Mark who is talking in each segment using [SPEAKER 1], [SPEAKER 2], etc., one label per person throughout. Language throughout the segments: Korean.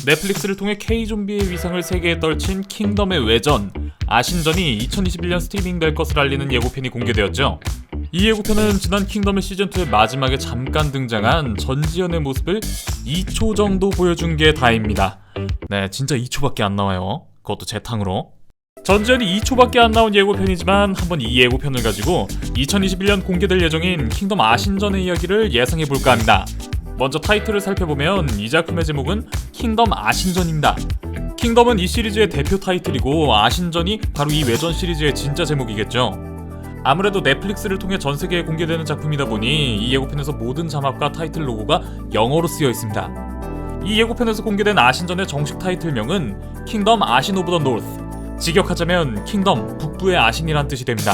[SPEAKER 1] 넷플릭스를 통해 K-좀비의 위상을 세계에 떨친 킹덤의 외전, 아신전이 2021년 스트리밍될 것을 알리는 예고편이 공개되었죠. 이 예고편은 지난 킹덤의 시즌2의 마지막에 잠깐 등장한 전지현의 모습을 2초 정도 보여준 게 다입니다. 네, 진짜 2초밖에 안 나와요. 그것도 재탕으로. 전지현이 2초밖에 안 나온 예고편이지만 한번 이 예고편을 가지고 2021년 공개될 예정인 킹덤 아신전의 이야기를 예상해볼까 합니다. 먼저 타이틀을 살펴보면 이 작품의 제목은 킹덤 아신전입니다. 킹덤은 이 시리즈의 대표 타이틀이고 아신전이 바로 이 외전 시리즈의 진짜 제목이겠죠. 아무래도 넷플릭스를 통해 전 세계에 공개되는 작품이다 보니 이 예고편에서 모든 자막과 타이틀 로고가 영어로 쓰여 있습니다. 이 예고편에서 공개된 아신전의 정식 타이틀명은 킹덤 아신 오브 더 노스, 직역하자면 킹덤 북부의 아신이란 뜻이 됩니다.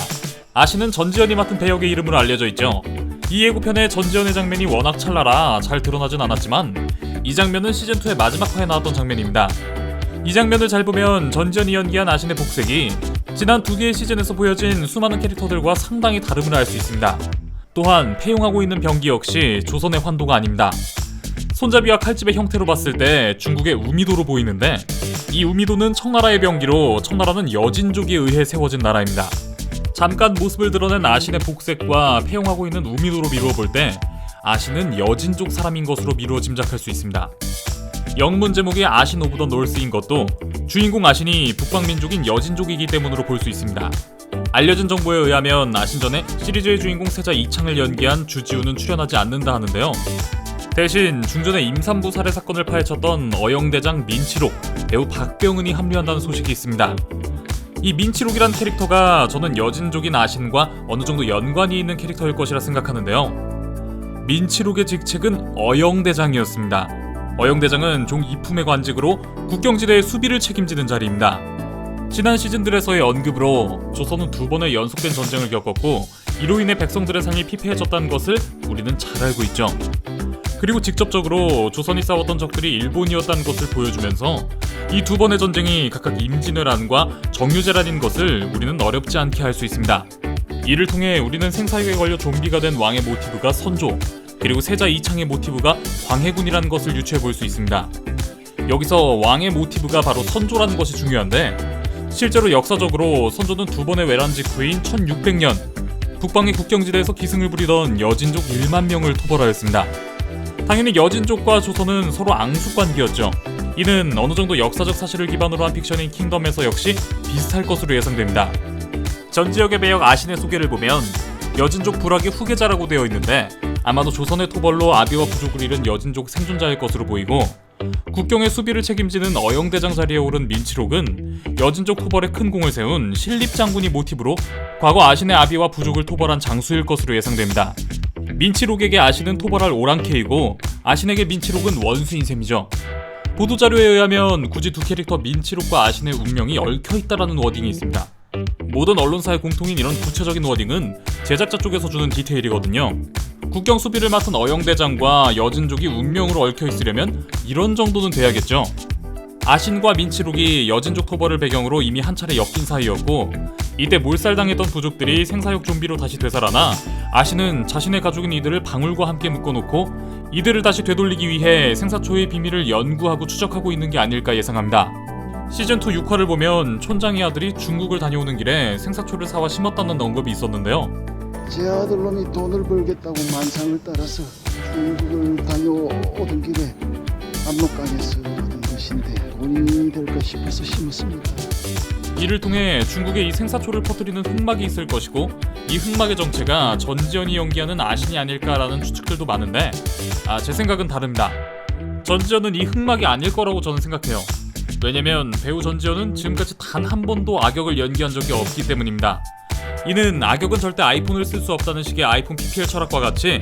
[SPEAKER 1] 아신은 전지현이 맡은 배역의 이름으로 알려져 있죠. 이 예고편의 전지현의 장면이 워낙 찰나라 잘 드러나진 않았지만 이 장면은 시즌2의 마지막 화에 나왔던 장면입니다. 이 장면을 잘 보면 전지현이 연기한 아신의 복색이 지난 2개의 시즌에서 보여진 수많은 캐릭터들과 상당히 다름을 알 수 있습니다. 또한 폐용하고 있는 병기 역시 조선의 환도가 아닙니다. 손잡이와 칼집의 형태로 봤을 때 중국의 우미도로 보이는데 이 우미도는 청나라의 병기로 청나라는 여진족에 의해 세워진 나라입니다. 잠깐 모습을 드러낸 아신의 복색과 폐용하고 있는 우미도로 미루어 볼 때 아신은 여진족 사람인 것으로 미루어 짐작할 수 있습니다. 영문 제목이 아신 오브 더 노스인 것도 주인공 아신이 북방민족인 여진족이기 때문으로 볼 수 있습니다. 알려진 정보에 의하면 아신전에 시리즈의 주인공 세자 이창을 연기한 주지우는 출연하지 않는다 하는데요. 대신 중전의 임산부 살해 사건을 파헤쳤던 어영대장 민치록, 배우 박병은이 합류한다는 소식이 있습니다. 이 민치록이란 캐릭터가 저는 여진족인 아신과 어느 정도 연관이 있는 캐릭터일 것이라 생각하는데요. 민치록의 직책은 어영대장이었습니다. 어영대장은 종 이품의 관직으로 국경지대의 수비를 책임지는 자리입니다. 지난 시즌들에서의 언급으로 조선은 2번의 연속된 전쟁을 겪었고 이로 인해 백성들의 삶이 피폐해졌다는 것을 우리는 잘 알고 있죠. 그리고 직접적으로 조선이 싸웠던 적들이 일본이었다는 것을 보여주면서 이 2번의 전쟁이 각각 임진왜란과 정유재란인 것을 우리는 어렵지 않게 알 수 있습니다. 이를 통해 우리는 생사육에 걸려 좀비가 된 왕의 모티브가 선조, 그리고 세자 이창의 모티브가 광해군이라는 것을 유추해 볼 수 있습니다. 여기서 왕의 모티브가 바로 선조라는 것이 중요한데 실제로 역사적으로 선조는 2번의 외란 직후인 1600년 북방의 국경지대에서 기승을 부리던 여진족 1만 명을 토벌하였습니다. 당연히 여진족과 조선은 서로 앙숙관계였죠. 이는 어느 정도 역사적 사실을 기반으로 한 픽션인 킹덤에서 역시 비슷할 것으로 예상됩니다. 전지역의 배역 아신의 소개를 보면 여진족 부락의 후계자라고 되어 있는데 아마도 조선의 토벌로 아비와 부족을 잃은 여진족 생존자일 것으로 보이고 국경의 수비를 책임지는 어영대장 자리에 오른 민치록은 여진족 토벌에 큰 공을 세운 신립장군이 모티브로 과거 아신의 아비와 부족을 토벌한 장수일 것으로 예상됩니다. 민치록에게 아신은 토벌할 오랑캐이고 아신에게 민치록은 원수인 셈이죠. 보도자료에 의하면 굳이 두 캐릭터 민치록과 아신의 운명이 얽혀있다라는 워딩이 있습니다. 모든 언론사의 공통인 이런 구체적인 워딩은 제작자 쪽에서 주는 디테일이거든요. 국경 수비를 맡은 어영대장과 여진족이 운명으로 얽혀있으려면 이런 정도는 돼야겠죠. 아신과 민치록이 여진족 토벌을 배경으로 이미 한 차례 엮인 사이였고 이때 몰살당했던 부족들이 생사육 좀비로 다시 되살아나 아신은 자신의 가족인 이들을 방울과 함께 묶어놓고 이들을 다시 되돌리기 위해 생사초의 비밀을 연구하고 추적하고 있는 게 아닐까 예상합니다. 시즌2 6화를 보면 촌장의 아들이 중국을 다녀오는 길에 생사초를 사와 심었다는 언급이 있었는데요.
[SPEAKER 2] 제 아들놈이 돈을 벌겠다고 만상을 따라서 중국을 다녀오던 길에 압록강에서 얻은 것인데 돈이 될까 싶어서 심었습니다.
[SPEAKER 1] 이를 통해 중국에 이 생사초를 퍼뜨리는 흑막이 있을 것이고 이 흑막의 정체가 전지현이 연기하는 아신이 아닐까라는 추측들도 많은데 제 생각은 다릅니다. 전지현은 이 흑막이 아닐 거라고 저는 생각해요. 왜냐면 배우 전지현은 지금까지 단 한 번도 악역을 연기한 적이 없기 때문입니다. 이는 악역은 절대 아이폰을 쓸 수 없다는 식의 아이폰 PPL 철학과 같이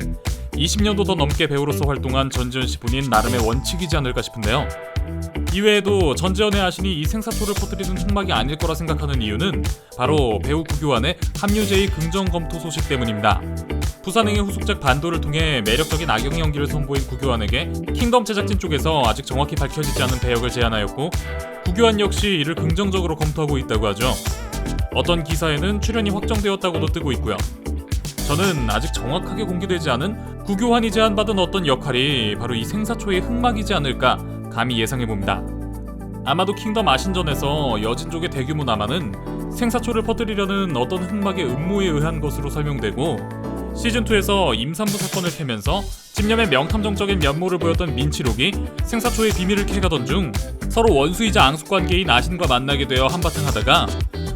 [SPEAKER 1] 20년도 더 넘게 배우로서 활동한 전지현 씨 본인 나름의 원칙이지 않을까 싶은데요. 이외에도 전지현의 아신이 이 생사초를 퍼뜨리는 흑막이 아닐 거라 생각하는 이유는 바로 배우 구교환의 합류 제의 긍정 검토 소식 때문입니다. 부산행의 후속작 반도를 통해 매력적인 악역 연기를 선보인 구교환에게 킹덤 제작진 쪽에서 아직 정확히 밝혀지지 않은 배역을 제안하였고 구교환 역시 이를 긍정적으로 검토하고 있다고 하죠. 어떤 기사에는 출연이 확정되었다고도 뜨고 있고요. 저는 아직 정확하게 공개되지 않은 구교환이 제안받은 어떤 역할이 바로 이 생사초의 흑막이지 않을까 감히 예상해봅니다. 아마도 킹덤 아신전에서 여진족의 대규모 남하는 생사초를 퍼뜨리려는 어떤 흑막의 음모에 의한 것으로 설명되고, 시즌2에서 임산부 사건을 캐면서 집념의 명탐정적인 면모를 보였던 민치록이 생사초의 비밀을 캐가던 중 서로 원수이자 앙숙관계인 아신과 만나게 되어 한바탕 하다가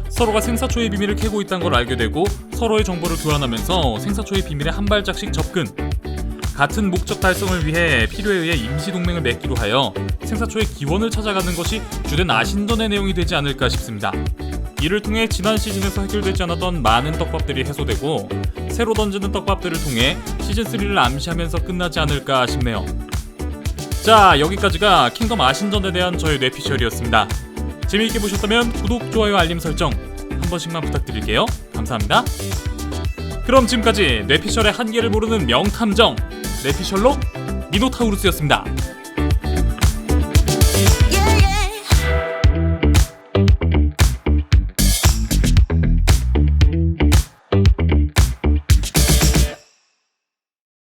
[SPEAKER 1] 서로가 생사초의 비밀을 캐고 있다는 걸 알게 되고 서로의 정보를 교환하면서 생사초의 비밀에 한 발짝씩 접근, 같은 목적 달성을 위해 필요에 의해 임시동맹을 맺기로 하여 생사초의 기원을 찾아가는 것이 주된 아신전의 내용이 되지 않을까 싶습니다. 이를 통해 지난 시즌에서 해결되지 않았던 많은 떡밥들이 해소되고 새로 던지는 떡밥들을 통해 시즌3를 암시하면서 끝나지 않을까 싶네요. 자, 여기까지가 킹덤 아신전에 대한 저의 뇌피셜이었습니다. 재미있게 보셨다면 구독, 좋아요, 알림 설정 한 번씩만 부탁드릴게요. 감사합니다. 그럼 지금까지 뇌피셜의 한계를 모르는 명탐정 뇌피셜로 미노타우루스였습니다.